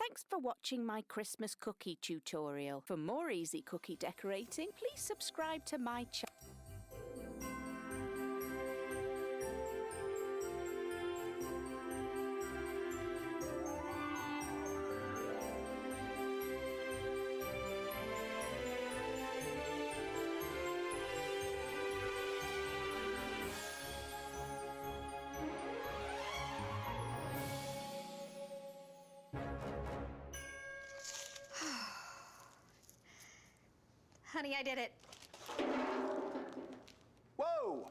Thanks for watching my Christmas cookie tutorial. For more easy cookie decorating, please subscribe to my channel. Honey, I did it. Whoa!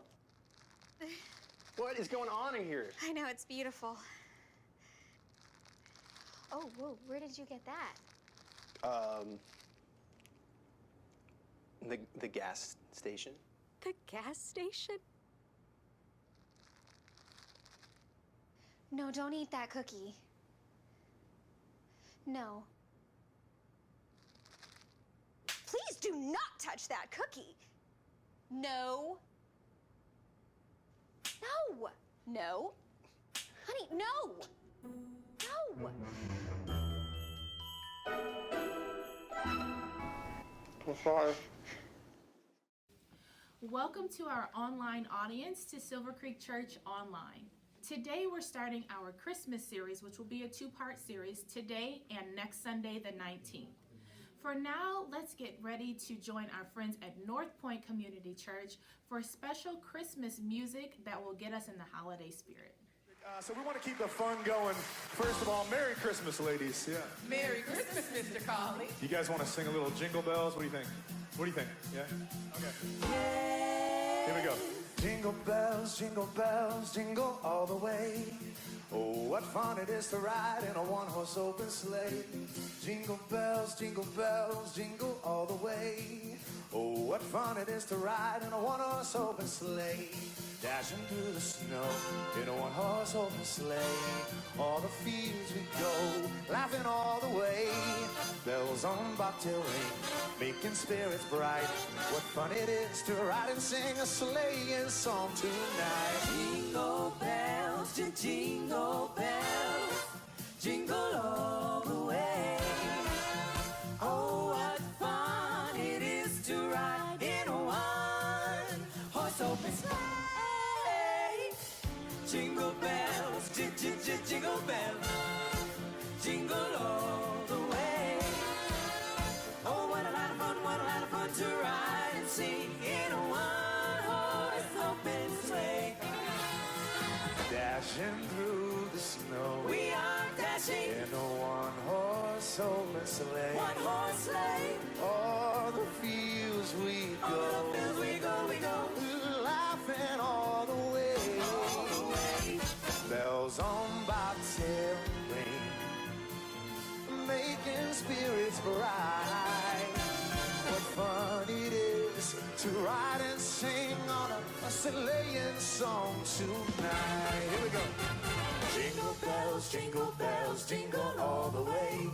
What is going on in here? I know, it's beautiful. Oh, whoa, where did you get that? The gas station. The gas station? No, don't eat that cookie. No. Please do not touch that cookie. No. No. No. Honey, no. No. I'm sorry. Welcome to our online audience to Silver Creek Church Online. Today we're starting our Christmas series, which will be a two-part series, today and next Sunday the 19th. For now, let's get ready to join our friends at North Point Community Church for special Christmas music that will get us in the holiday spirit. So we want to keep the fun going. First of all, Merry Christmas, ladies. Yeah. Merry Christmas, Mr. Colley. You guys want to sing a little Jingle Bells? What do you think? What do you think? Yeah? Okay. Here we go. Jingle bells, jingle all the way. Oh, what fun it is to ride in a one-horse open sleigh. Jingle bells, jingle all the way. Oh, what fun it is to ride in a one-horse open sleigh. Dashing through the snow in a one-horse open sleigh. All the fields we go, laughing all the way. Bells on bobtail ring, making spirits bright. What fun it is to ride and sing a sleighing song tonight. Jingle bells, jingle bells, jingle all the way. Oh, what fun it is to ride in a one-horse open sleigh. Jingle bells, jingle bells, jingle all the way. Oh, what a lot of fun to ride and sing in a one-horse open sleigh. Dashing through the snow, We are dashing in a one-horse open sleigh. one-horse sleigh. All the fields we All go, the fields we go, laughing all the way. all the way. Bells on bobtail ring, making spirits bright. What fun it is to ride and sing on a sleighing song tonight. Here we go. Jingle bells, jingle all the way.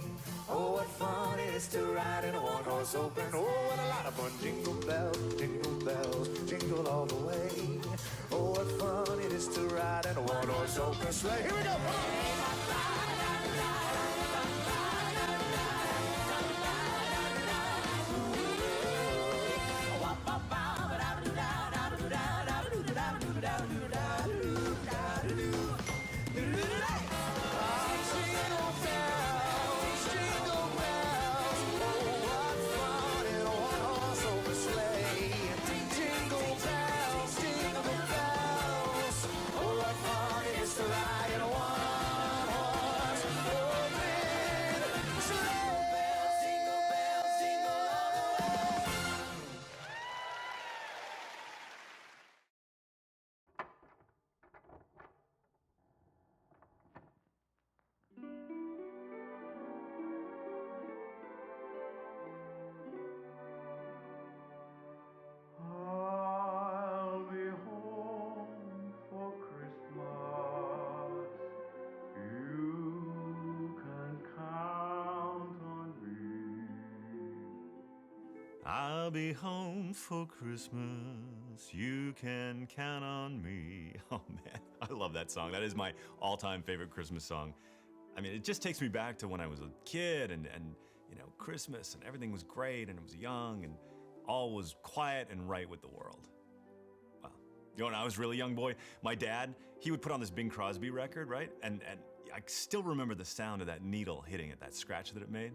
Oh, what fun it is to ride in a one-horse open. Oh, what a lot of fun. Jingle bells, jingle all the way. Oh, what fun it is to ride in a one-horse open sleigh. Here we go. I'll be home for Christmas. You can count on me. I'll be home for Christmas. You can count on me. Oh man, I love that song. That is my all-time favorite Christmas song. I mean, it just takes me back to when I was a kid and you know, Christmas and everything was great and it was young and all was quiet and right with the world. Well, you know, when I was a really young boy, my dad, he would put on this Bing Crosby record, right? And I still remember the sound of that needle hitting it, that scratch that it made.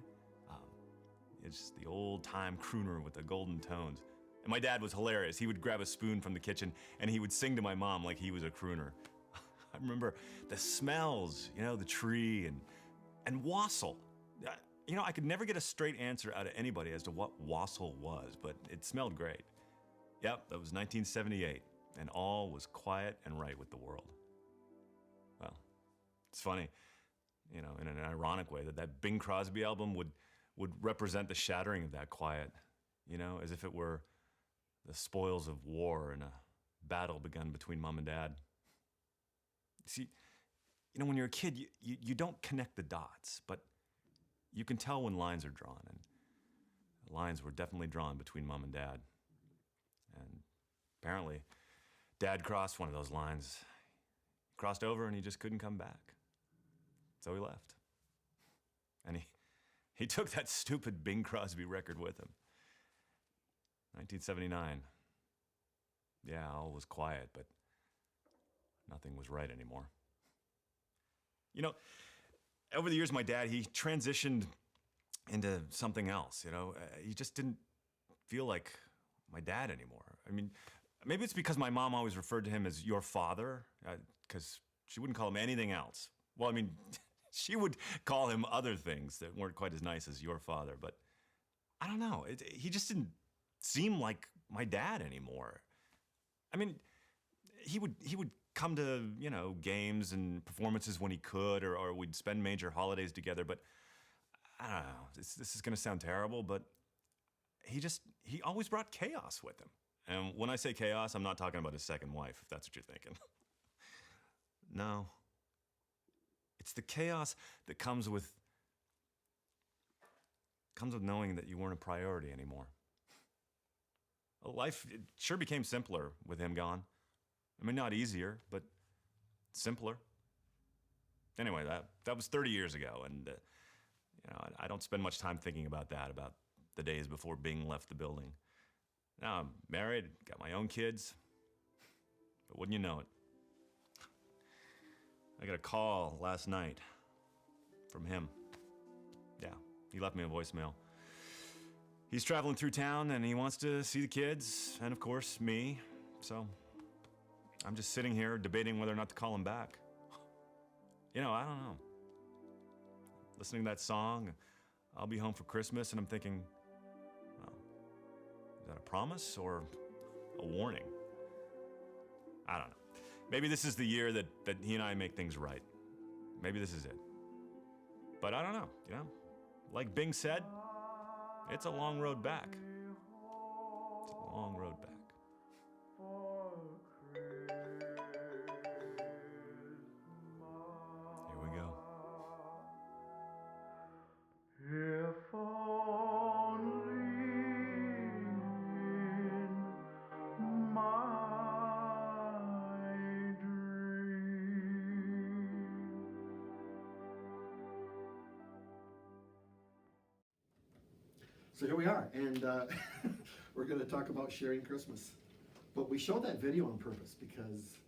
It's the old-time crooner with the golden tones. And my dad was hilarious. He would grab a spoon from the kitchen and he would sing to my mom like he was a crooner. I remember the smells, you know, the tree and wassail. You know, I could never get a straight answer out of anybody as to what wassail was, but it smelled great. Yep, that was 1978, and all was quiet and right with the world. Well, it's funny, you know, in an ironic way, that Bing Crosby album would represent the shattering of that quiet, you know, as if it were the spoils of war in a battle begun between mom and dad. See, you know, when you're a kid, you don't connect the dots, but you can tell when lines are drawn, and lines were definitely drawn between mom and dad. And apparently, Dad crossed one of those lines. He crossed over and he just couldn't come back. So he left. And he took that stupid Bing Crosby record with him. 1979. Yeah, all was quiet, but nothing was right anymore. You know, over the years, my dad, he transitioned into something else, you know. He just didn't feel like my dad anymore. I mean, maybe it's because my mom always referred to him as your father, because she wouldn't call him anything else. Well, I mean, she would call him other things that weren't quite as nice as your father, but I don't know. He just didn't seem like my dad anymore. I mean, he would come to, you know, games and performances when he could, or we'd spend major holidays together, but I don't know, this is gonna sound terrible, but he always brought chaos with him. And when I say chaos, I'm not talking about his second wife, if that's what you're thinking. No. It's the chaos that comes with knowing that you weren't a priority anymore. Life, it sure became simpler with him gone. I mean, not easier, but simpler. Anyway, that was 30 years ago, and you know, I don't spend much time thinking about the days before Bing left the building. Now I'm married, got my own kids, but wouldn't you know it, I got a call last night from him. Yeah, he left me a voicemail. He's traveling through town and he wants to see the kids and, of course, me. So I'm just sitting here debating whether or not to call him back. You know, I don't know. Listening to that song, I'll be home for Christmas, and I'm thinking, well, is that a promise or a warning? I don't know. Maybe this is the year that he and I make things right. Maybe this is it. But I don't know, you know? Like Bing said, it's a long road back. It's a long road back. Here we go. If only in my dream. So here we are, and we're going to talk about sharing Christmas. But we showed that video on purpose because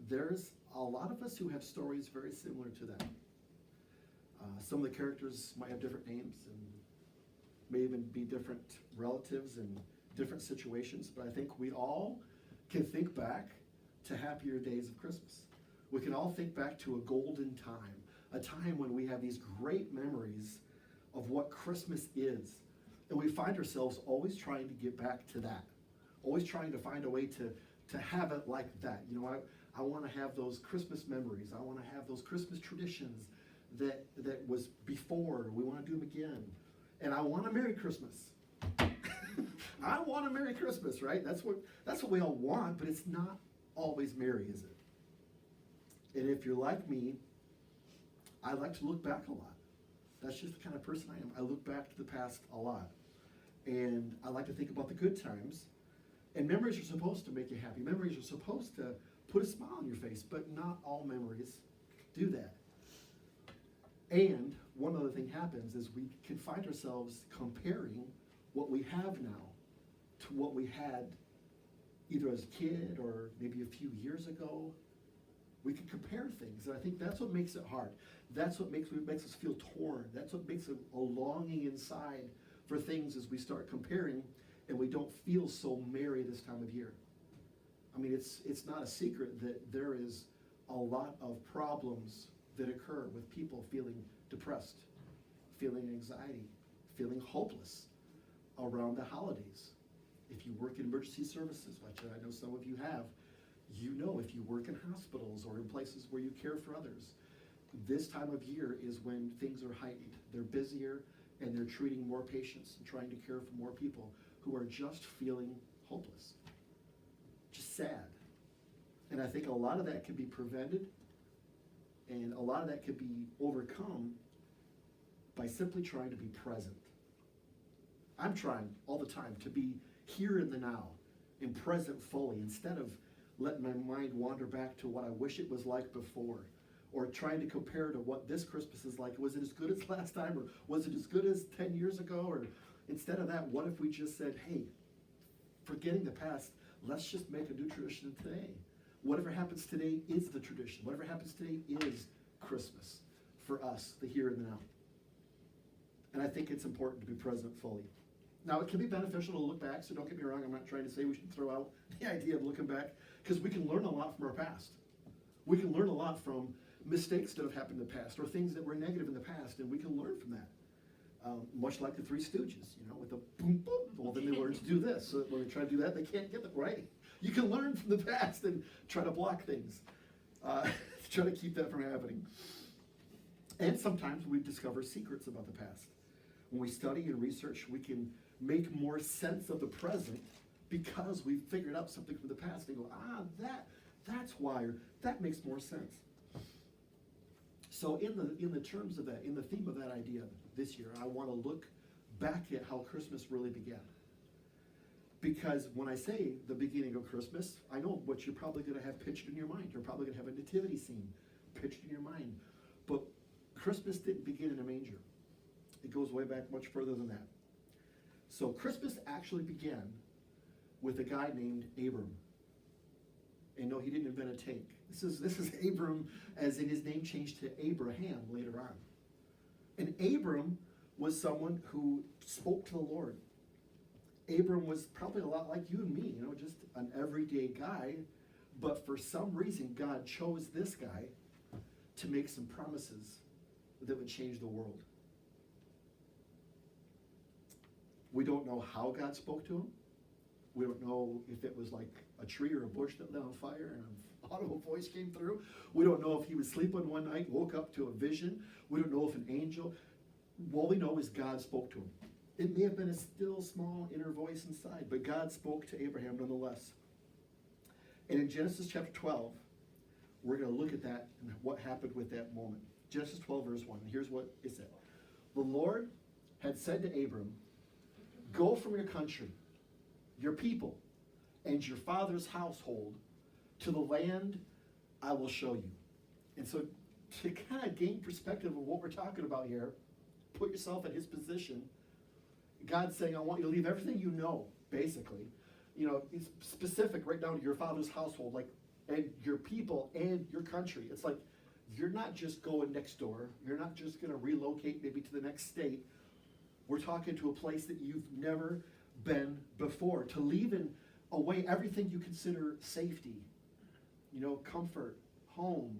there's a lot of us who have stories very similar to that. Some of the characters might have different names and may even be different relatives and different situations, but I think we all can think back to happier days of Christmas. We can all think back to a golden time, a time when we have these great memories of what Christmas is. And we find ourselves always trying to get back to that, always trying to find a way to have it like that. You know, I want to have those Christmas memories. I want to have those Christmas traditions that was before. We want to do them again. And I want a Merry Christmas. I want a Merry Christmas, right? That's what we all want, but it's not always merry, is it? And if you're like me, I like to look back a lot. That's just the kind of person I am. I look back to the past a lot. And I like to think about the good times. And memories are supposed to make you happy. Memories are supposed to put a smile on your face, but not all memories do that. And one other thing happens is we can find ourselves comparing what we have now to what we had either as a kid or maybe a few years ago. We can compare things, and I think that's what makes it hard. That's what makes us feel torn. That's what makes a longing inside for things as we start comparing, and we don't feel so merry this time of year. I mean, it's not a secret that there is a lot of problems that occur with people feeling depressed, feeling anxiety, feeling hopeless around the holidays. If you work in emergency services, which I know some of you have, you know if you work in hospitals or in places where you care for others, this time of year is when things are heightened. They're busier and they're treating more patients and trying to care for more people who are just feeling hopeless, just sad. And I think a lot of that can be prevented and a lot of that could be overcome by simply trying to be present. I'm trying all the time to be here in the now and present fully instead of letting my mind wander back to what I wish it was like before, or trying to compare to what this Christmas is like. Was it as good as last time, or was it as good as 10 years ago? Or instead of that, what if we just said, hey, forgetting the past, let's just make a new tradition today. Whatever happens today is the tradition. Whatever happens today is Christmas for us, the here and the now. And I think it's important to be present fully. Now, it can be beneficial to look back, so don't get me wrong. I'm not trying to say we should throw out the idea of looking back, because we can learn a lot from our past. We can learn a lot from mistakes that have happened in the past, or things that were negative in the past, and we can learn from that. Much like the Three Stooges, with the boom, boom. Well, then they learn to do this. So when they try to do that, they can't get it right. You can learn from the past and try to block things, try to keep that from happening. And sometimes we discover secrets about the past. When we study and research, we can make more sense of the present because we've figured out something from the past and go, that's why, or that makes more sense. So in the terms of that, in the theme of that idea this year, I want to look back at how Christmas really began. Because when I say the beginning of Christmas, I know what you're probably going to have pictured in your mind. You're probably going to have a nativity scene pictured in your mind. But Christmas didn't begin in a manger. It goes way back much further than that. So Christmas actually began with a guy named Abram. And no, he didn't invent a tank. This is Abram, as in his name changed to Abraham later on. And Abram was someone who spoke to the Lord. Abram was probably a lot like you and me, just an everyday guy. But for some reason, God chose this guy to make some promises that would change the world. We don't know how God spoke to him. We don't know if it was like a tree or a bush that lit on fire and an audible voice came through. We don't know if he was sleeping one night, woke up to a vision. We don't know if an angel. All we know is God spoke to him. It may have been a still small inner voice inside, but God spoke to Abraham nonetheless. And in Genesis chapter 12, we're going to look at that and what happened with that moment. Genesis 12, verse 1. And here's what it said. The Lord had said to Abram, "Go from your country, your people, and your father's household to the land I will show you." And so to kind of gain perspective of what we're talking about here, put yourself in his position. God's saying, I want you to leave everything you know, basically. It's specific right down to your father's household, and your people and your country. It's like, you're not just going next door. You're not just going to relocate maybe to the next state. We're talking to a place that you've never been before. To leave away everything you consider safety, comfort, home,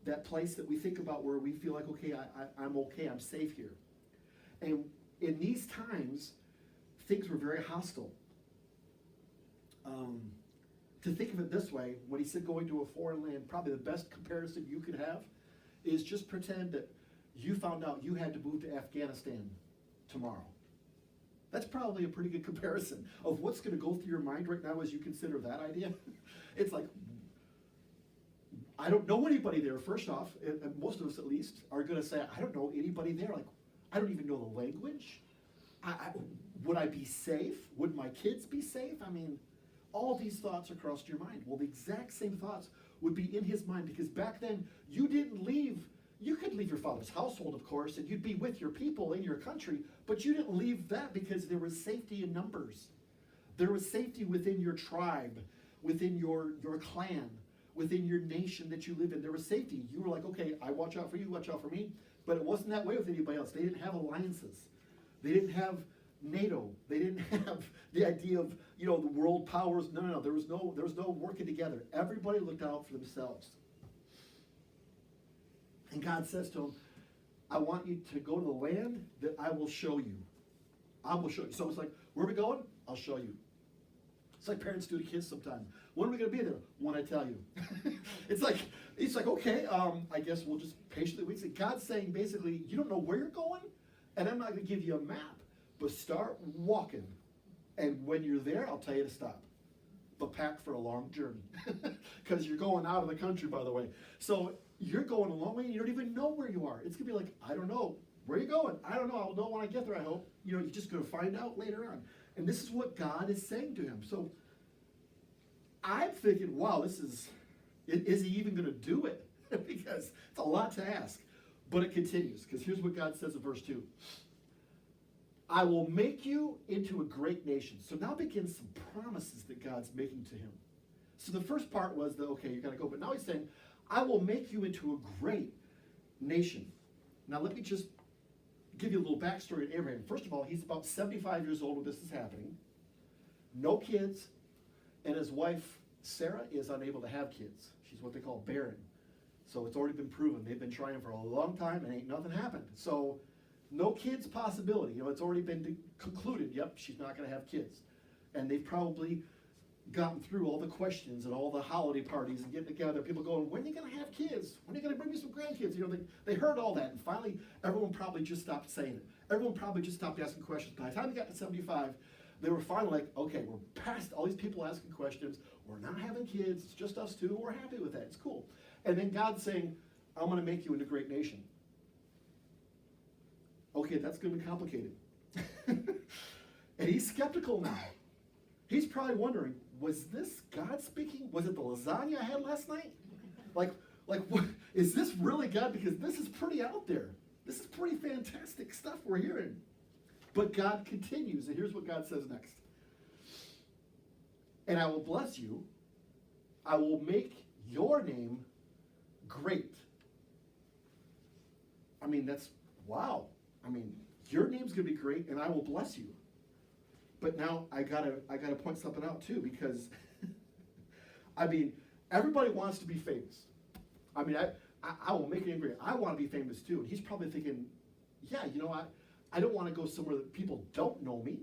that place that we think about where we feel like, okay, I'm okay, I'm safe here. And in these times, things were very hostile. To think of it this way, when he said going to a foreign land, probably the best comparison you could have is just pretend that you found out you had to move to Afghanistan tomorrow. That's probably a pretty good comparison of what's going to go through your mind right now as you consider that idea. It's like, I don't know anybody there, first off, and most of us at least are going to say, I don't know anybody there. Like, I don't even know the language. Would I be safe? Would my kids be safe? I mean, all these thoughts across your mind. Well, the exact same thoughts would be in his mind, because back then you didn't leave You could leave your father's household, of course, and you'd be with your people in your country, but you didn't leave that because there was safety in numbers. There was safety within your tribe, within your clan, within your nation that you live in. There was safety. You were like, okay, I watch out for you, watch out for me. But it wasn't that way with anybody else. They didn't have alliances. They didn't have NATO. They didn't have the idea of, the world powers. No. There was no working together. Everybody looked out for themselves. And God says to him, I want you to go to the land that I will show you. I will show you. So it's like, where are we going? I'll show you. It's like parents do to kids sometimes. When are we going to be there? When I tell you. It's like, okay, I guess we'll just patiently wait. God's saying basically, you don't know where you're going, and I'm not going to give you a map, but start walking. And when you're there, I'll tell you to stop. But pack for a long journey. Because you're going out of the country, by the way. So you're going a long way, and you don't even know where you are. It's going to be like, I don't know. Where are you going? I don't know. I'll know when I get there, I hope. You're just going to find out later on. And this is what God is saying to him. So I'm thinking, wow, is he even going to do it? Because it's a lot to ask. But it continues, because here's what God says in verse 2. I will make you into a great nation. So now begins some promises that God's making to him. So the first part was that, okay, you got to go. But now he's saying, I will make you into a great nation. Now let me just give you a little backstory on Abraham. First of all, he's about 75 years old when this is happening. No kids. And his wife, Sarah, is unable to have kids. She's what they call barren. So it's already been proven. They've been trying for a long time and ain't nothing happened. So no kids possibility. It's already been concluded. Yep, she's not going to have kids. And they've probably gotten through all the questions and all the holiday parties and getting together. People going, when are you going to have kids? When are you going to bring me some grandkids? They heard all that. And finally, everyone probably just stopped saying it. Everyone probably just stopped asking questions. By the time they got to 75, they were finally like, okay, we're past all these people asking questions. We're not having kids. It's just us two. We're happy with that. It's cool. And then God's saying, I'm going to make you into a great nation. Okay, that's going to be complicated. And he's skeptical now. He's probably wondering, was this God speaking? Was it the lasagna I had last night? Like what, is this really God? Because this is pretty out there. This is pretty fantastic stuff we're hearing. But God continues, and here's what God says next. And I will bless you. I will make your name great. I mean, that's, wow. I mean, your name's going to be great, and I will bless you. But now I gotta point something out too, because I mean, everybody wants to be famous. I mean, I will make it great. I want to be famous too. And he's probably thinking, yeah, I don't want to go somewhere that people don't know me.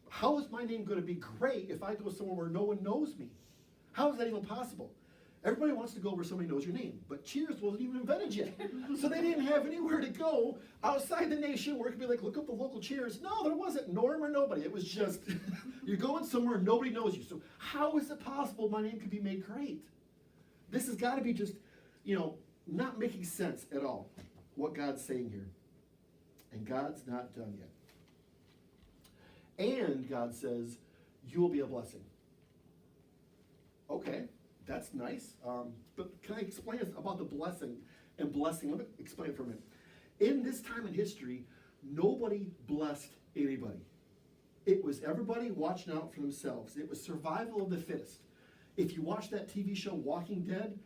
How is my name going to be great if I go somewhere where no one knows me? How is that even possible? Everybody wants to go where somebody knows your name, but Cheers wasn't even invented yet. So they didn't have anywhere to go outside the nation where it could be like, look up the local Cheers. No, there wasn't Norm or nobody. It was just, you're going somewhere nobody knows you. So how is it possible my name could be made great? This has got to be just, not making sense at all, what God's saying here. And God's not done yet. And God says, you will be a blessing. Okay. That's nice, but can I explain about the blessing and blessing? Let me explain it for a minute. In this time in history, nobody blessed anybody. It was everybody watching out for themselves. It was survival of the fittest. If you watch that TV show, Walking Dead,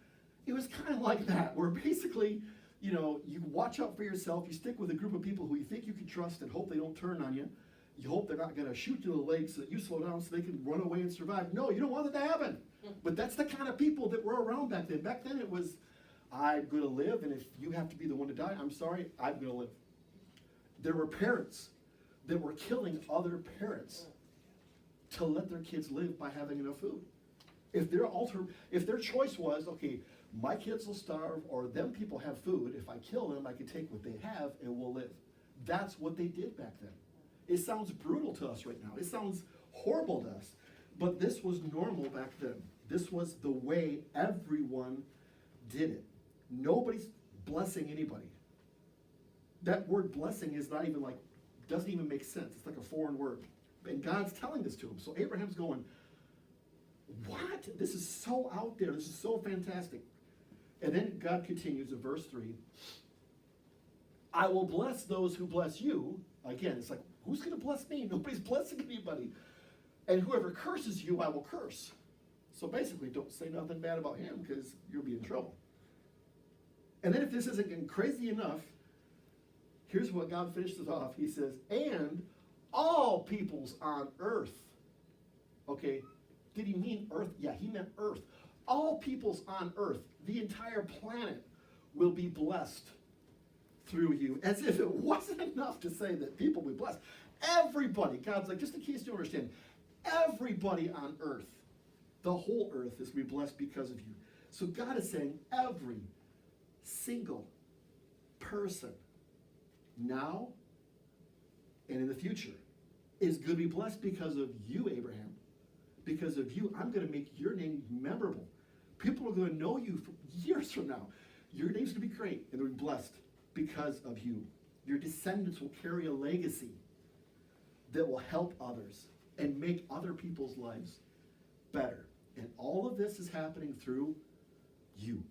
it was kind of like that, where basically, you watch out for yourself, you stick with a group of people who you think you can trust and hope they don't turn on you. You hope they're not going to shoot you in the legs so that you slow down so they can run away and survive. No, you don't want that to happen. But that's the kind of people that were around back then. Back then it was, I'm going to live, and if you have to be the one to die, I'm sorry, I'm going to live. There were parents that were killing other parents to let their kids live by having enough food. If their choice was, okay, my kids will starve or them people have food, if I kill them, I can take what they have and we'll live. That's what they did back then. It sounds brutal to us right now. It sounds horrible to us. But this was normal back then. This was the way everyone did it. Nobody's blessing anybody. That word blessing is not even doesn't even make sense. It's like a foreign word. And God's telling this to him. So Abraham's going, what? This is so out there. This is so fantastic. And then God continues in verse 3. I will bless those who bless you. Again, it's like, who's going to bless me? Nobody's blessing anybody. And whoever curses you, I will curse. So basically, don't say nothing bad about him because you'll be in trouble. And then if this isn't getting crazy enough, here's what God finishes off. He says, and all peoples on earth. Okay, did he mean earth? Yeah, he meant earth. All peoples on earth, the entire planet, will be blessed through you. As if it wasn't enough to say that people will be blessed. Everybody, God's like, just in case you don't understand, everybody on earth, the whole earth is to be blessed because of you. So God is saying every single person now and in the future is going to be blessed because of you, Abraham. Because of you, I'm going to make your name memorable. People are going to know you for years from now. Your name's going to be great, and they'll be blessed because of you. Your descendants will carry a legacy that will help others and make other people's lives better. And all of this is happening through you.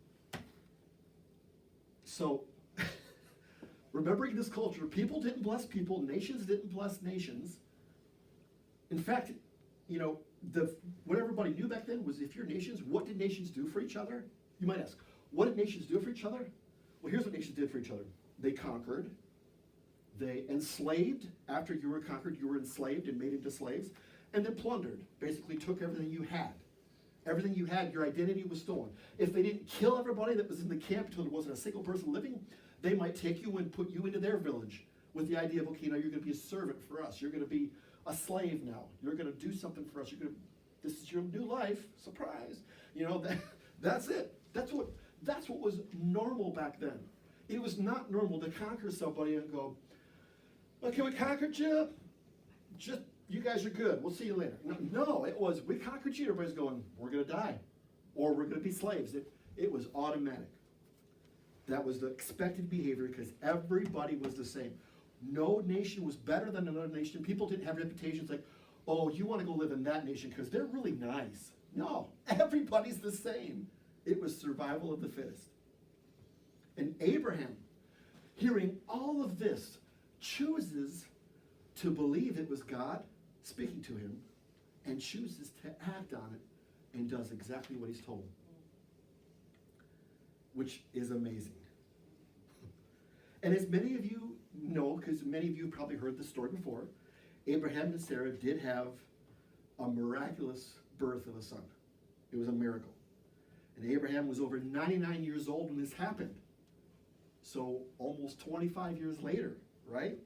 So, remembering this culture, people didn't bless people, nations didn't bless nations. In fact, you know, what everybody knew back then was if you're nations, what did nations do for each other? You might ask, what did nations do for each other? Well, here's what nations did for each other. They conquered. They enslaved. After you were conquered, you were enslaved and made into slaves. And then plundered. Basically took everything you had. Everything you had, your identity was stolen. If they didn't kill everybody that was in the camp until there wasn't a single person living, they might take you and put you into their village with the idea of, okay, now you're going to be a servant for us. You're going to be a slave now. You're going to do something for us. This is your new life. Surprise. You know, that's it. That's what was normal back then. It was not normal to conquer somebody and go, okay, we conquered you. Just, you guys are good. We'll see you later. No, it was, we conquered you. Everybody's going, we're going to die. Or we're going to be slaves. It was automatic. That was the expected behavior because everybody was the same. No nation was better than another nation. People didn't have reputations like, oh, you want to go live in that nation because they're really nice. No, everybody's the same. It was survival of the fittest. And Abraham, hearing all of this, chooses to believe it was God speaking to him and chooses to act on it and does exactly what he's told, which is amazing. And as many of you know, because many of you have probably heard this story before, Abraham and Sarah did have a miraculous birth of a son. It was a miracle. And Abraham was over 99 years old when this happened. So almost 25 years later, right?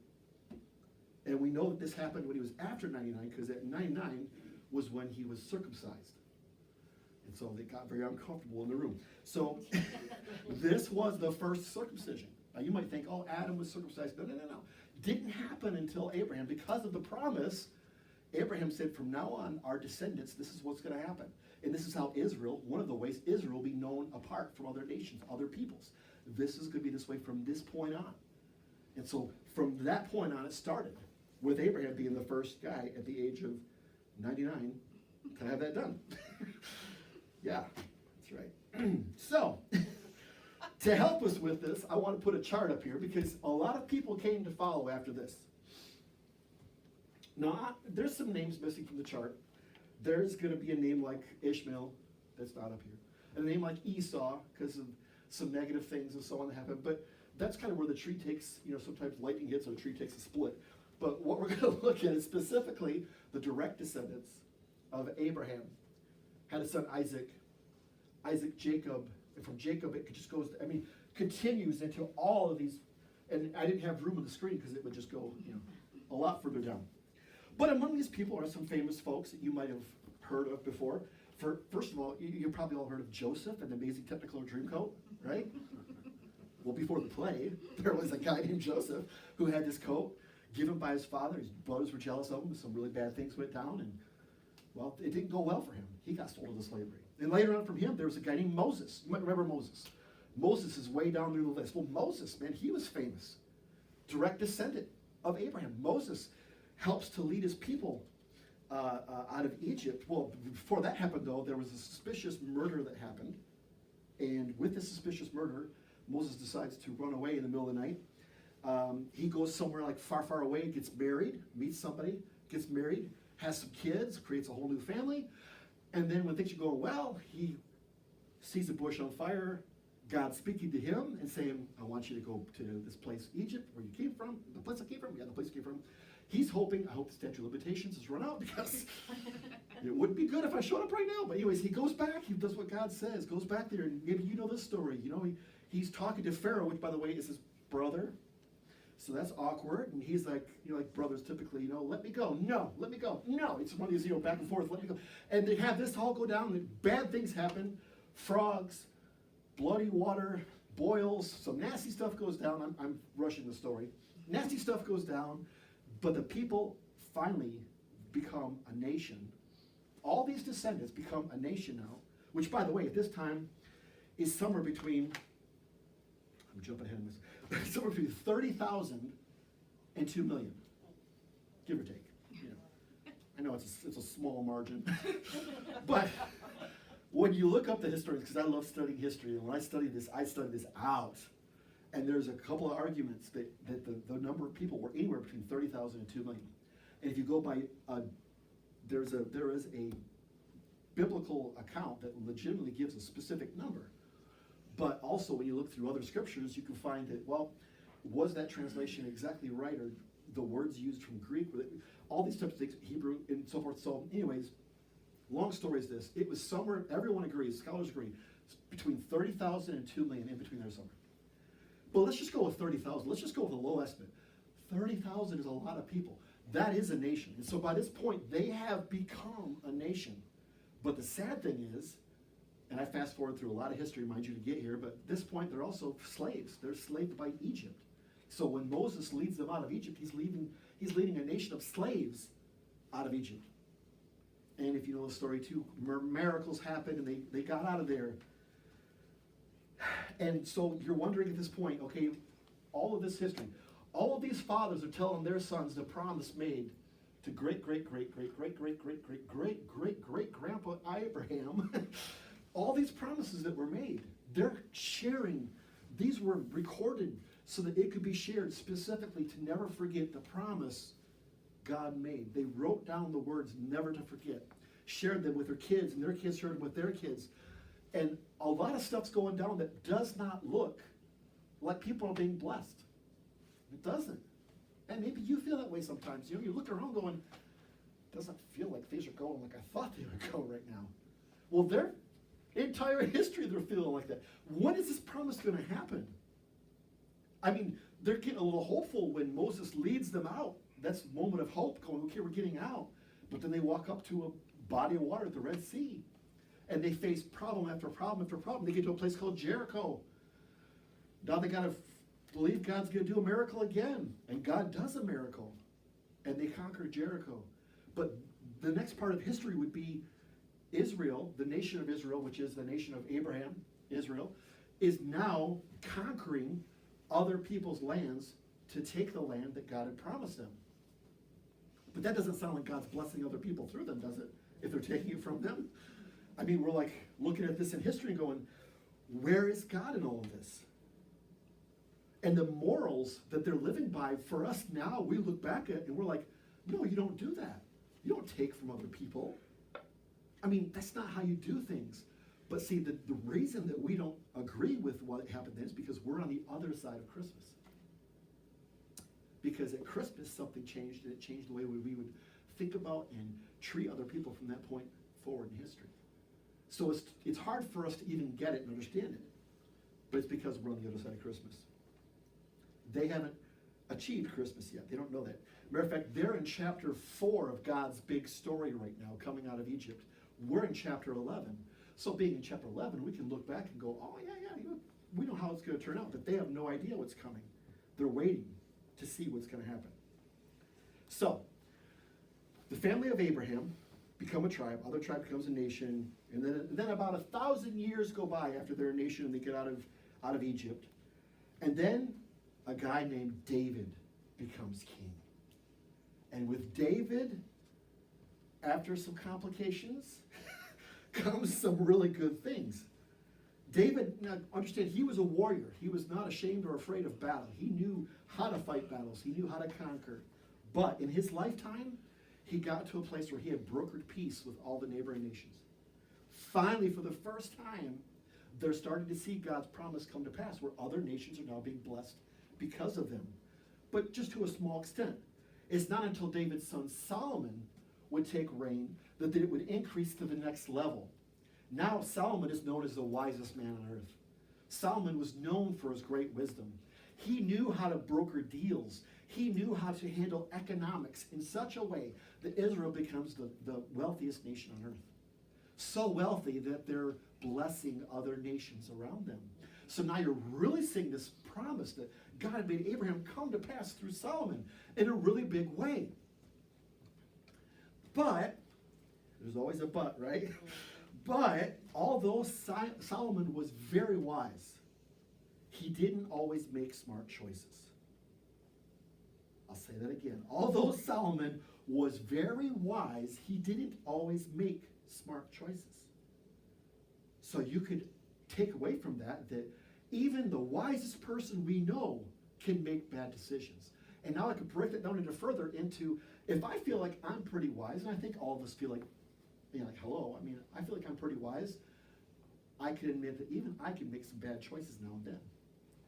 And we know that this happened when he was after 99, because at 99 was when he was circumcised. And so they got very uncomfortable in the room. So this was the first circumcision. Now you might think, oh, Adam was circumcised. No. Didn't happen until Abraham. Because of the promise, Abraham said, from now on, our descendants, this is what's going to happen. And this is how Israel, one of the ways Israel will be known apart from other nations, other peoples. This is going to be this way from this point on. And so from that point on, it started with Abraham being the first guy at the age of 99 to have that done. Yeah, that's right. So, to help us with this, I want to put a chart up here because a lot of people came to follow after this. Now, there's some names missing from the chart. There's going to be a name like Ishmael, that's not up here. And a name like Esau, because of some negative things and so on that happen. But that's kind of where the tree takes, sometimes lightning hits or the tree takes a split. But what we're going to look at is specifically the direct descendants of Abraham. Had a son Isaac, Jacob, and from Jacob it just goes, continues into all of these, and I didn't have room on the screen because it would just go, a lot further down. But among these people are some famous folks that you might have heard of before. First of all, you probably all heard of Joseph and the Amazing Technicolor Dreamcoat, right? Well, before the play, there was a guy named Joseph who had this coat given by his father. His brothers were jealous of him. Some really bad things went down, and, well, it didn't go well for him. He got sold into slavery. And later on from him, there was a guy named Moses. You might remember Moses. Moses is way down through the list. Well, Moses, man, he was famous. Direct descendant of Abraham. Moses helps to lead his people out of Egypt. Well, before that happened, though, there was a suspicious murder that happened. And with this suspicious murder, Moses decides to run away in the middle of the night. He goes somewhere like far, far away, gets married, meets somebody, gets married, has some kids, creates a whole new family. And then when things are going well, he sees a bush on fire, God speaking to him and saying, I want you to go to this place, Egypt, where you came from, the place I came from, yeah, the place you came from. He's hoping, I hope the statute of limitations has run out because it wouldn't be good if I showed up right now. But anyways, he goes back, he does what God says, goes back there, and maybe you know this story. You know, he's talking to Pharaoh, which by the way is his brother. So that's awkward, and he's like, you know, like brothers typically, you know, let me go, no, let me go, no. It's one of these, you know, back and forth, let me go. And they have this all go down, and bad things happen, frogs, bloody water, boils, some nasty stuff goes down. I'm rushing the story. Nasty stuff goes down, but the people finally become a nation. All these descendants become a nation now, which by the way, at this time, is somewhere between, I'm jumping ahead of this, somewhere between 30,000 and 2 million, give or take. You know, I know it's a small margin, but when you look up the historians, because I love studying history, and when I study this out, and there's a couple of arguments that the number of people were anywhere between 30,000 and 2 million. And if you go by, there is a biblical account that legitimately gives a specific number. But also, when you look through other scriptures, you can find that, well, was that translation exactly right, or the words used from Greek, all these types of things, Hebrew, and so forth. So anyways, long story is this. It was somewhere, everyone agrees, scholars agree, between 30,000 and 2 million, in between there somewhere. But let's just go with 30,000. Let's just go with the low estimate. 30,000 is a lot of people. That is a nation. And so by this point, they have become a nation. But the sad thing is, and I fast forward through a lot of history, mind you, to get here, but at this point, they're also slaves. They're enslaved by Egypt. So when Moses leads them out of Egypt, he's leading a nation of slaves out of Egypt. And if you know the story too, miracles happened and they got out of there. And so you're wondering at this point, okay, all of this history, all of these fathers are telling their sons the promise made to great-great-great-great-great-great-great-great-great-grandpa Abraham. All these promises that were made, they're sharing. These were recorded so that it could be shared specifically to never forget the promise God made. They wrote down the words never to forget, shared them with their kids, and their kids shared them with their kids. And a lot of stuff's going down that does not look like people are being blessed. It doesn't. And maybe you feel that way sometimes. You know, you look around going, it doesn't feel like things are going like I thought they would go right now. Well, their entire history, they're feeling like that. When is this promise going to happen? I mean, they're getting a little hopeful when Moses leads them out. That's a moment of hope, going, okay, we're getting out. But then they walk up to a body of water at the Red Sea. And they face problem after problem after problem. They get to a place called Jericho. Now they got to believe God's going to do a miracle again. And God does a miracle. And they conquer Jericho. But the next part of history would be Israel, the nation of Israel, which is the nation of Abraham, Israel, is now conquering other people's lands to take the land that God had promised them. But that doesn't sound like God's blessing other people through them, does it? If they're taking it from them? I mean, we're like looking at this in history and going, where is God in all of this? And the morals that they're living by, for us now, we look back at it and we're like, no, you don't do that. You don't take from other people. I mean, that's not how you do things. But see, the reason that we don't agree with what happened then is because we're on the other side of Christmas. Because at Christmas, something changed, and it changed the way we would think about and treat other people from that point forward in history. So it's hard for us to even get it and understand it. But it's because we're on the other side of Christmas. They haven't achieved Christmas yet. They don't know that. Matter of fact, they're in chapter 4 of God's big story right now, coming out of Egypt. We're in chapter 11. So being in chapter 11, we can look back and go, oh, yeah, we know how it's going to turn out. But they have no idea what's coming. They're waiting to see what's going to happen. So, the family of Abraham become a tribe, other tribe becomes a nation, and then about 1,000 years go by after they're a nation and they get out of Egypt. And then a guy named David becomes king. And with David, after some complications, comes some really good things. David, now understand, he was a warrior. He was not ashamed or afraid of battle. He knew how to fight battles. He knew how to conquer. But in his lifetime, he got to a place where he had brokered peace with all the neighboring nations. Finally, for the first time, they're starting to see God's promise come to pass, where other nations are now being blessed because of them. But just to a small extent. It's not until David's son Solomon would take reign that it would increase to the next level. Now Solomon is known as the wisest man on earth. Solomon was known for his great wisdom. He knew how to broker deals. He knew how to handle economics in such a way that Israel becomes the wealthiest nation on earth. So wealthy that they're blessing other nations around them. So now you're really seeing this promise that God had made Abraham come to pass through Solomon in a really big way. But, there's always a but, right? But, although Solomon was very wise, he didn't always make smart choices. I'll say that again. Although Solomon was very wise, he didn't always make smart choices. So you could take away from that even the wisest person we know can make bad decisions. And now I could break that down into if I feel like I'm pretty wise, and I think all of us feel like, hello, I mean, I feel like I'm pretty wise, I can admit that even I can make some bad choices now and then.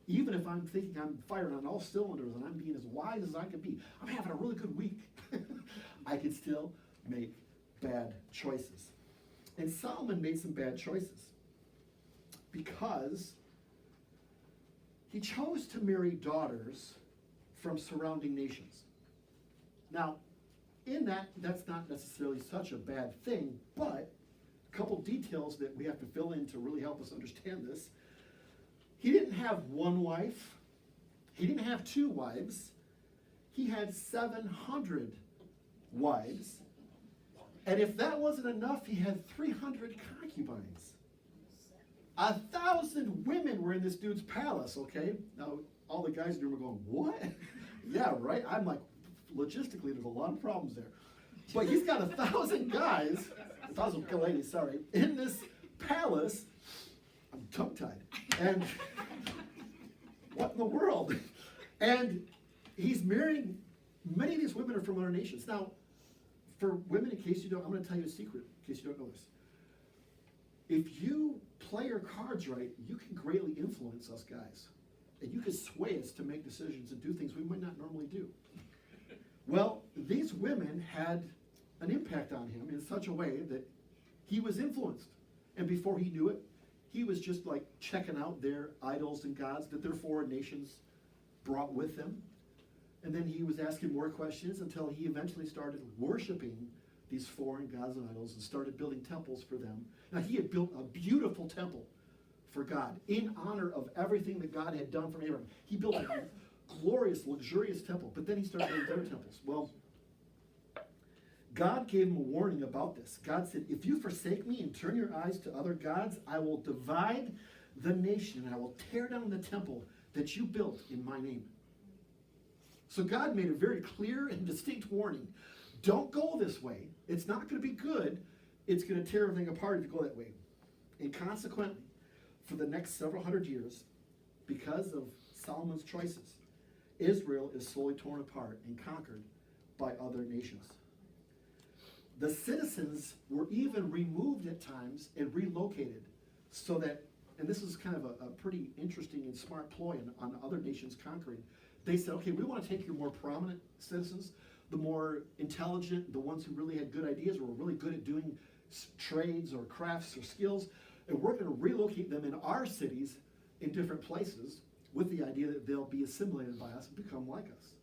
Even if I'm thinking I'm firing on all cylinders and I'm being as wise as I can be, I'm having a really good week, I can still make bad choices. And Solomon made some bad choices because he chose to marry daughters from surrounding nations. Now, in that's not necessarily such a bad thing, but a couple details that we have to fill in to really help us understand this. He didn't have one wife. He didn't have two wives. He had 700 wives. And if that wasn't enough, he had 300 concubines. 1,000 women were in this dude's palace, okay? Now, all the guys in the room are going, what? Yeah, right? I'm like, logistically, there's a lot of problems there. But he's got 1,000 guys, 1,000 ladies, sorry, in this palace. I'm tongue-tied. And what in the world? And he's marrying, many of these women are from other nations. Now, for women, in case you don't, I'm going to tell you a secret, in case you don't know this. If you play your cards right, you can greatly influence us guys. And you can sway us to make decisions and do things we might not normally do. Well, these women had an impact on him in such a way that he was influenced. And before he knew it, he was just like checking out their idols and gods that their foreign nations brought with them. And then he was asking more questions until he eventually started worshiping these foreign gods and idols and started building temples for them. Now, he had built a beautiful temple for God in honor of everything that God had done for Abraham. He built a glorious, luxurious temple, but then he started building their temples. Well, God gave him a warning about this. God said, if you forsake me and turn your eyes to other gods, I will divide the nation and I will tear down the temple that you built in my name. So God made a very clear and distinct warning. Don't go this way. It's not going to be good. It's going to tear everything apart if you go that way. And consequently, for the next several hundred years, because of Solomon's choices, Israel is slowly torn apart and conquered by other nations. The citizens were even removed at times and relocated so that, and this is kind of a pretty interesting and smart ploy on other nations conquering. They said, okay, we want to take your more prominent citizens, the more intelligent, the ones who really had good ideas or were really good at doing trades or crafts or skills, and we're going to relocate them in our cities in different places with the idea that they'll be assimilated by us and become like us.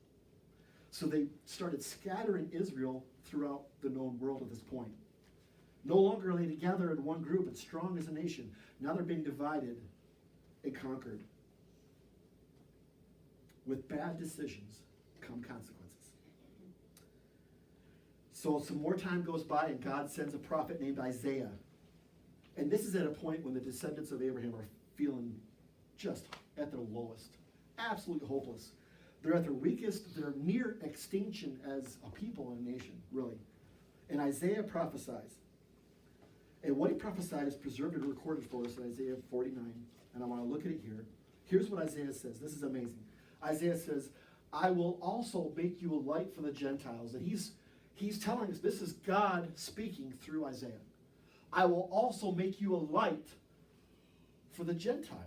So they started scattering Israel throughout the known world at this point. No longer are they together in one group and strong as a nation. Now they're being divided and conquered. With bad decisions come consequences. So some more time goes by and God sends a prophet named Isaiah. And this is at a point when the descendants of Abraham are feeling just at their lowest. Absolutely hopeless. They're at their weakest. They're near extinction as a people and a nation, really. And Isaiah prophesies. And what he prophesied is preserved and recorded for us in Isaiah 49. And I want to look at it here. Here's what Isaiah says. This is amazing. Isaiah says, I will also make you a light for the Gentiles. And he's telling us, this is God speaking through Isaiah. I will also make you a light for the Gentiles.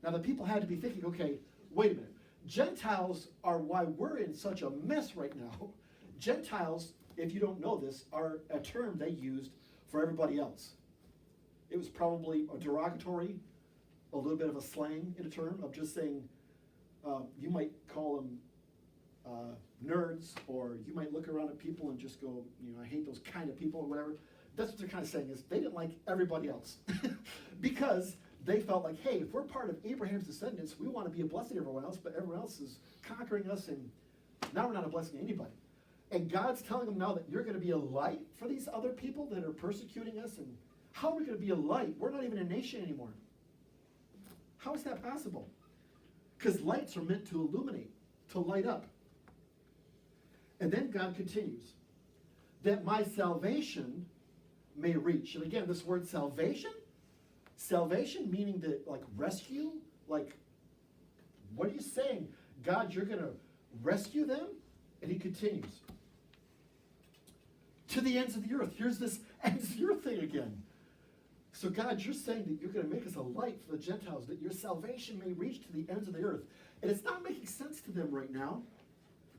Now the people had to be thinking, okay, wait a minute. Gentiles are why we're in such a mess right now. Gentiles, if you don't know this, are a term they used for everybody else. It was probably a derogatory, a little bit of a slang in a term of just saying, you might call them nerds, or you might look around at people and just go, I hate those kind of people or whatever. That's what they're kind of saying, is they didn't like everybody else. Because they felt like, hey, if we're part of Abraham's descendants, we want to be a blessing to everyone else, but everyone else is conquering us, and now we're not a blessing to anybody. And God's telling them now that you're going to be a light for these other people that are persecuting us. And how are we going to be a light? We're not even a nation anymore. How is that possible? Because lights are meant to illuminate, to light up. And then God continues, that my salvation may reach. And again, this word salvation meaning that, like, rescue, like, what are you saying? God, you're going to rescue them? And he continues, to the ends of the earth. Here's this ends of the earth thing again. So God, you're saying that you're going to make us a light for the Gentiles, that your salvation may reach to the ends of the earth. And it's not making sense to them right now,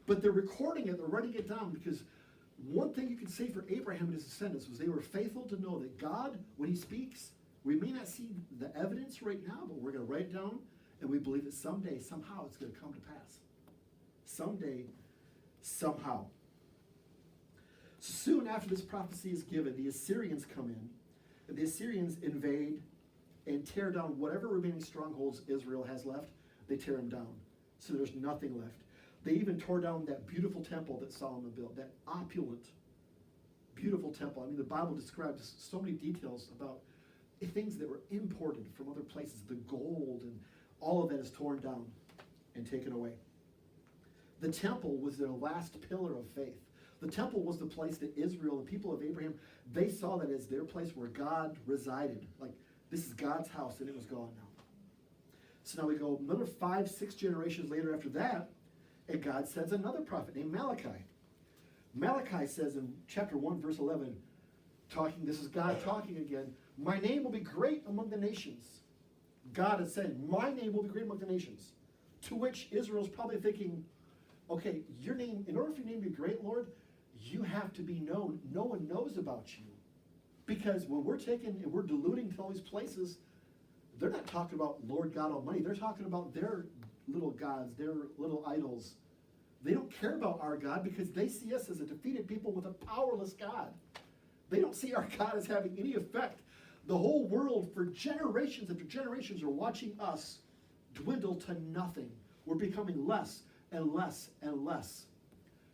but they're recording it, they're writing it down, because one thing you can say for Abraham and his descendants was they were faithful to know that God, when he speaks, we may not see the evidence right now, but we're going to write it down, and we believe that someday, somehow, it's going to come to pass. Someday, somehow. So soon after this prophecy is given, the Assyrians come in, and the Assyrians invade and tear down whatever remaining strongholds Israel has left. They tear them down, so there's nothing left. They even tore down that beautiful temple that Solomon built, that opulent, beautiful temple. I mean, the Bible describes so many details about things that were imported from other places. The gold and all of that is torn down and taken away. The temple was their last pillar of faith. The temple was the place that Israel, the people of Abraham, they saw that as their place where God resided. Like, this is God's house, and it was gone now. So now we go another 5-6 generations later after that, and God sends another prophet named Malachi. Malachi says in chapter 1, verse 11, this is God talking again, my name will be great among the nations. God is saying, my name will be great among the nations. To which Israel's probably thinking, okay, your name, in order for your name to be great, Lord, you have to be known. No one knows about you. Because when we're taking and we're diluting to all these places, they're not talking about Lord God Almighty. They're talking about their little gods, their little idols. They don't care about our God because they see us as a defeated people with a powerless God. They don't see our God as having any effect. The whole world for generations after generations are watching us dwindle to nothing. We're becoming less and less and less.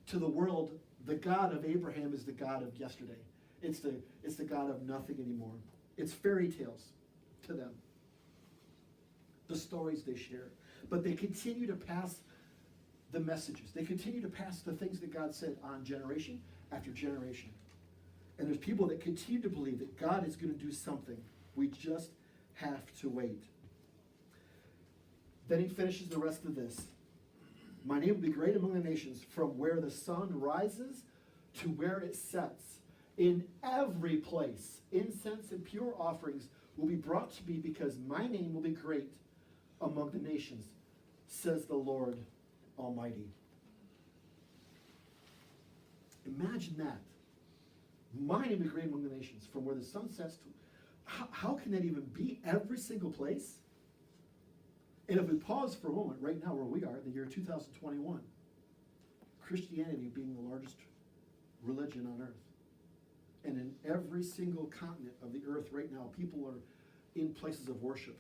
To the world, the God of Abraham is the God of yesterday. It's the God of nothing anymore. It's fairy tales to them. The stories they share. But they continue to pass the messages. They continue to pass the things that God said on generation after generation. And there's people that continue to believe that God is going to do something. We just have to wait. Then he finishes the rest of this. My name will be great among the nations, from where the sun rises to where it sets. In every place, incense and pure offerings will be brought to me, because my name will be great among the nations, says the Lord Almighty. Imagine that. My name will be great among the nations, from where the sun sets to... How can that even be? Every single place? And if we pause for a moment, right now where we are, the year 2021, Christianity being the largest religion on earth. And in every single continent of the earth right now, people are in places of worship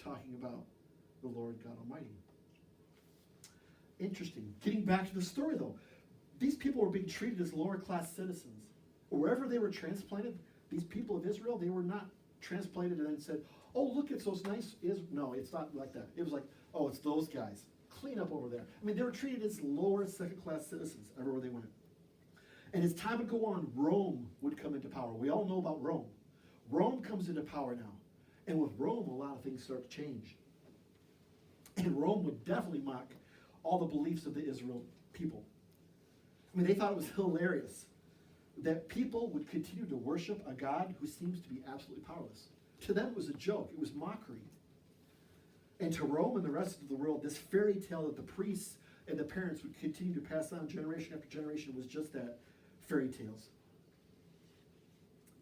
talking about the Lord God Almighty. Interesting. Getting back to the story though, these people were being treated as lower class citizens. Wherever they were transplanted, these people of Israel, they were not transplanted and then said, oh, look, it's those nice No, it's not like that. It was like, oh, it's those guys. Clean up over there. I mean, they were treated as lower second-class citizens everywhere they went. And as time would go on, Rome would come into power. We all know about Rome. Rome comes into power now. And with Rome, a lot of things start to change. And Rome would definitely mock all the beliefs of the Israel people. I mean, they thought it was hilarious that people would continue to worship a God who seems to be absolutely powerless. To them, it was a joke. It was mockery. And to Rome and the rest of the world, this fairy tale that the priests and the parents would continue to pass on generation after generation was just that, fairy tales.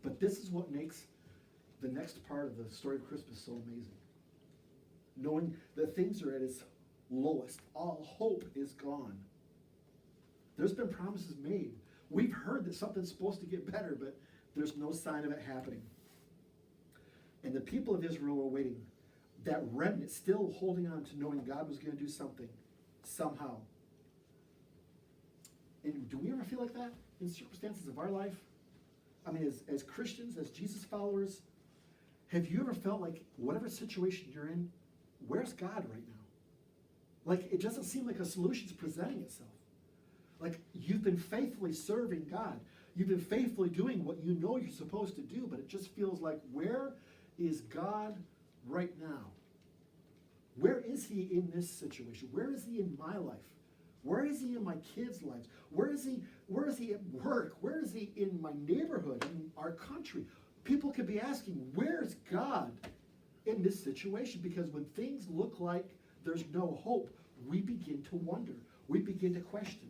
But this is what makes the next part of the story of Christmas so amazing. Knowing that things are at its lowest. All hope is gone. There's been promises made. We've heard that something's supposed to get better, but there's no sign of it happening. And the people of Israel were waiting. That remnant still holding on to knowing God was going to do something, somehow. And do we ever feel like that in circumstances of our life? I mean, as Christians, as Jesus followers, have you ever felt like whatever situation you're in, where's God right now? Like, it doesn't seem like a solution's presenting itself. Like, you've been faithfully serving God. You've been faithfully doing what you know you're supposed to do, but it just feels like, where is God right now? Where is he in this situation? Where is he in my life? Where is he in my kids' lives? Where is he at work? Where is he in my neighborhood, in our country? People could be asking, where's God in this situation? Because when things look like there's no hope, we begin to wonder. We begin to question.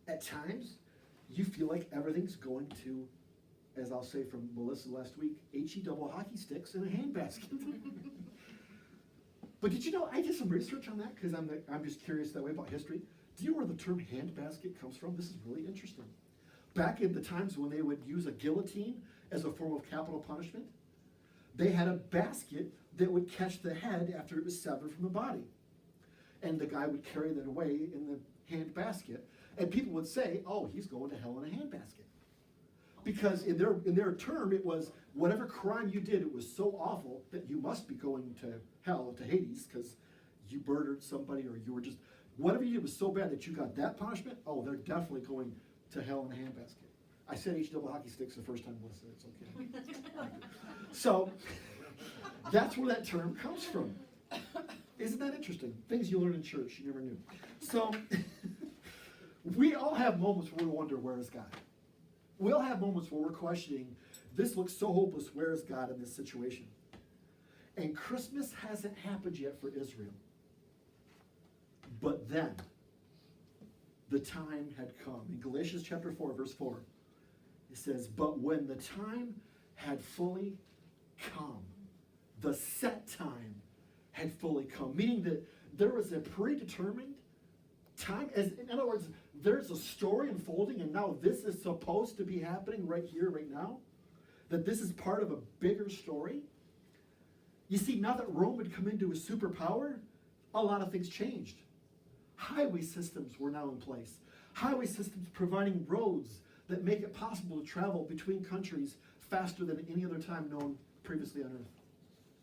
At times, you feel like everything's going to, as I'll say from Melissa last week, HE double hockey sticks in a handbasket. But did you know, I did some research on that because I'm just curious that way about history. Do you know where the term handbasket comes from? This is really interesting. Back in the times when they would use a guillotine as a form of capital punishment, they had a basket that would catch the head after it was severed from the body. And the guy would carry that away in the handbasket. And people would say, oh, he's going to hell in a handbasket. Because in their term, it was whatever crime you did, it was so awful that you must be going to hell, to Hades, because you murdered somebody or you were just, whatever you did was so bad that you got that punishment, oh, they're definitely going to hell in a handbasket. I said H double hockey sticks the first time, Melissa, it's okay. So, that's where that term comes from. Isn't that interesting? Things you learn in church you never knew. So, we all have moments where we wonder, where is God? We all have moments where we're questioning, this looks so hopeless, where is God in this situation? And Christmas hasn't happened yet for Israel. But then, the time had come. In Galatians chapter 4, verse 4, it says, but when the time had fully come, the set time had fully come. Meaning that there was a predetermined time. In other words, there's a story unfolding, and now this is supposed to be happening right here, right now. That this is part of a bigger story. You see, now that Rome had come into a superpower, a lot of things changed. Highway systems were now in place. Highway systems providing roads that make it possible to travel between countries faster than any other time known previously on Earth.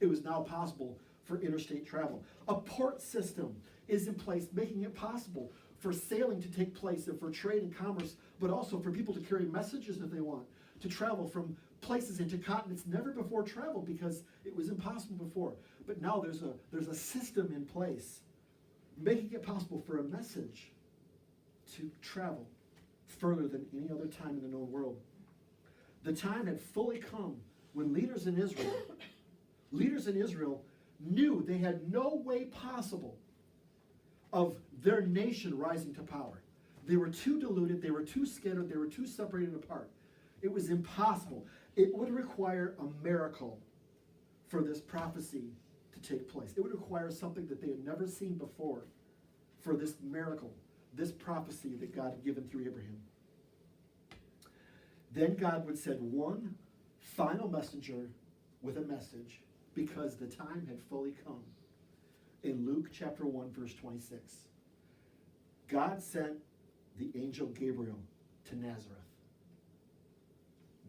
It was now possible for interstate travel. A port system is in place, making it possible for sailing to take place and for trade and commerce, but also for people to carry messages if they want, to travel from places into continents never before traveled because it was impossible before. But now there's a system in place making it possible for a message to travel further than any other time in the known world. The time had fully come when leaders in Israel knew they had no way possible of their nation rising to power. They were too diluted, they were too scattered, they were too separated apart. It was impossible. It would require a miracle for this prophecy to take place. It would require something that they had never seen before for this miracle, this prophecy that God had given through Abraham. Then God would send one final messenger with a message because the time had fully come. In Luke chapter 1, verse 26, God sent the angel Gabriel to Nazareth.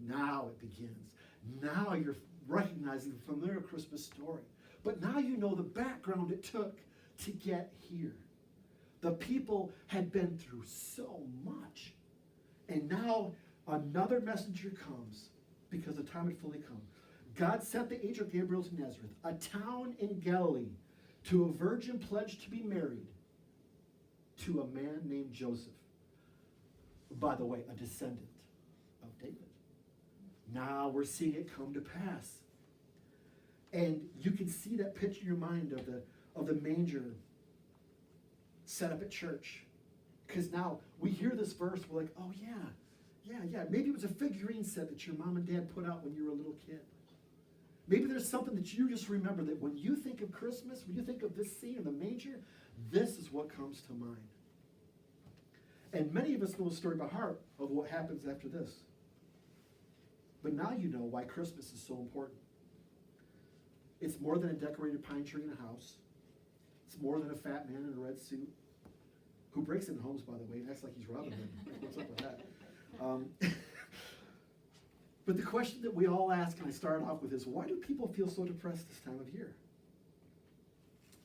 Now it begins. Now you're recognizing the familiar Christmas story. But now you know the background it took to get here. The people had been through so much. And now another messenger comes because the time had fully come. God sent the angel Gabriel to Nazareth, a town in Galilee, to a virgin pledged to be married to a man named Joseph. By the way, a descendant of David. Now we're seeing it come to pass. And you can see that picture in your mind of the manger set up at church. Because now we hear this verse, we're like, oh yeah. Maybe it was a figurine set that your mom and dad put out when you were a little kid. Maybe there's something that you just remember that when you think of Christmas, when you think of this scene in the manger, this is what comes to mind. And many of us know the story by heart of what happens after this. But now you know why Christmas is so important. It's more than a decorated pine tree in a house. It's more than a fat man in a red suit who breaks into homes, by the way, and acts like he's Robin Hood. What's up with that? But the question that we all ask, and I started off with, is why do people feel so depressed this time of year?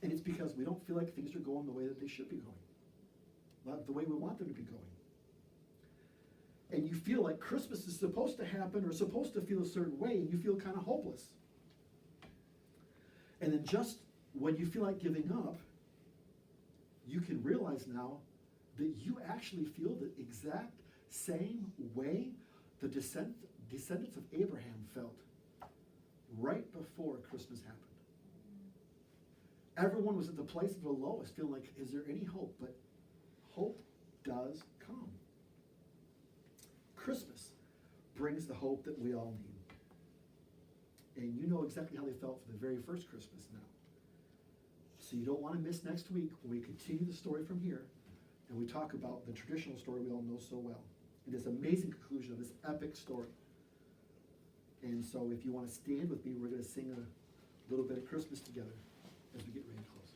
And it's because we don't feel like things are going the way that they should be going, not the way we want them to be going. And you feel like Christmas is supposed to happen or supposed to feel a certain way, and you feel kind of hopeless. And then just when you feel like giving up, you can realize now that you actually feel the exact same way the descendants of Abraham felt right before Christmas happened. Everyone was at the place of the lowest, feeling like, is there any hope? But hope does come. Christmas brings the hope that we all need. And you know exactly how they felt for the very first Christmas now. So you don't want to miss next week when we continue the story from here and we talk about the traditional story we all know so well. And this amazing conclusion of this epic story. And so if you want to stand with me, we're going to sing a little bit of Christmas together as we get ready to close.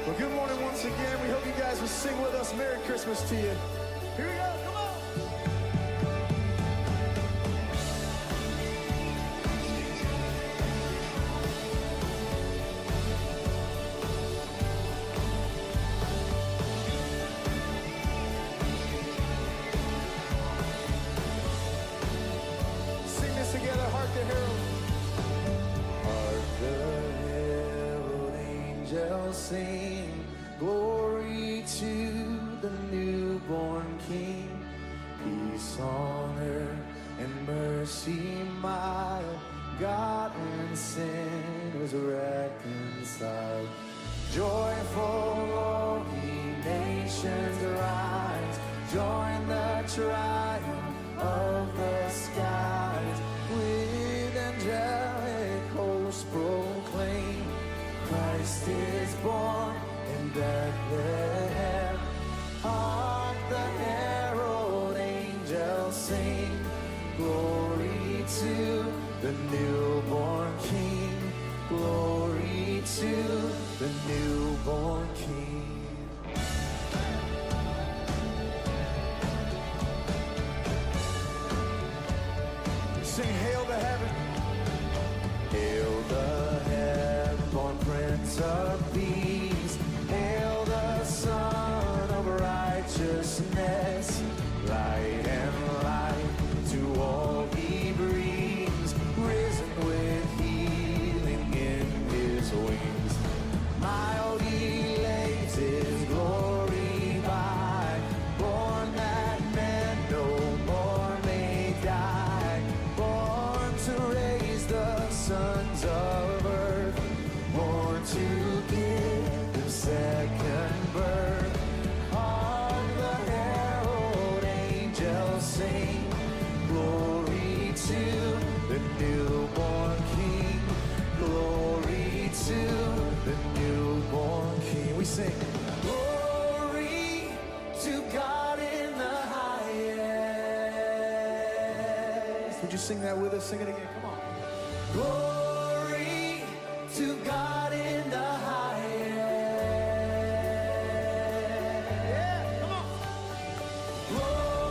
Well, good morning once again. We hope you guys will sing with us. Merry Christmas to you. Here we go. Come on. Sing this together. Hark the herald. Hark the herald angels sing. Glory to the newborn King. Peace on earth and mercy mild. God and sinners reconciled. Joyful all ye nations rise. Join the triumph of the skies. With angelic hosts proclaim, Christ is born in Bethlehem. Hark the herald angels sing. Glory to the newborn King. Glory to the newborn King. Sing hail to heaven. Hail the heaven-born Prince of Peace. Hail the Son of Righteousness. Light and life to all he brings. Risen with healing in his wings. Mild he lays his glory by. Born that men no more may die. Born to raise the sons of earth. Born to give them second birth. Hark the herald angels sing. Glory to the newborn King. Glory to the newborn King. We sing. Glory to God in the highest. Would you sing that with us? Sing it again. Come on. Glory to God in the highest. Yeah, come on. Glory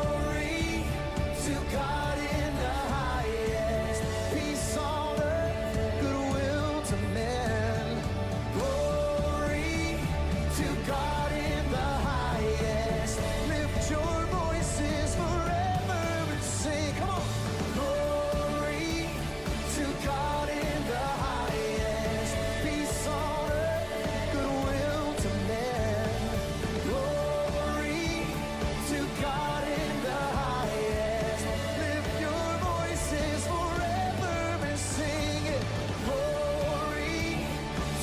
God in the highest. Lift your voices forever and sing it. Glory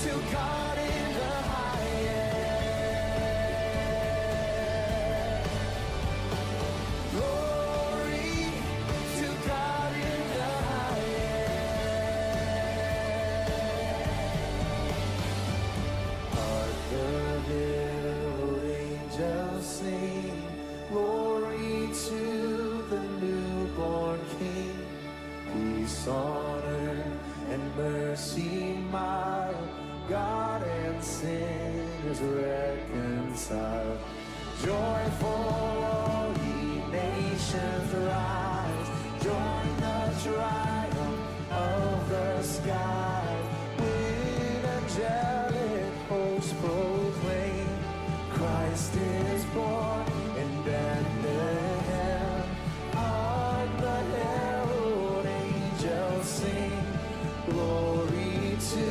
to God in the highest. Glory to God in the highest. Hark the herald angels sing, glory to the newborn King. Peace on earth and mercy mild, God and sinners reconciled. Joyful all ye nations rise, join the triumph of the sky. With angelic hosts proclaim, Christ is born in Bethlehem. Hark the herald angels sing, glory to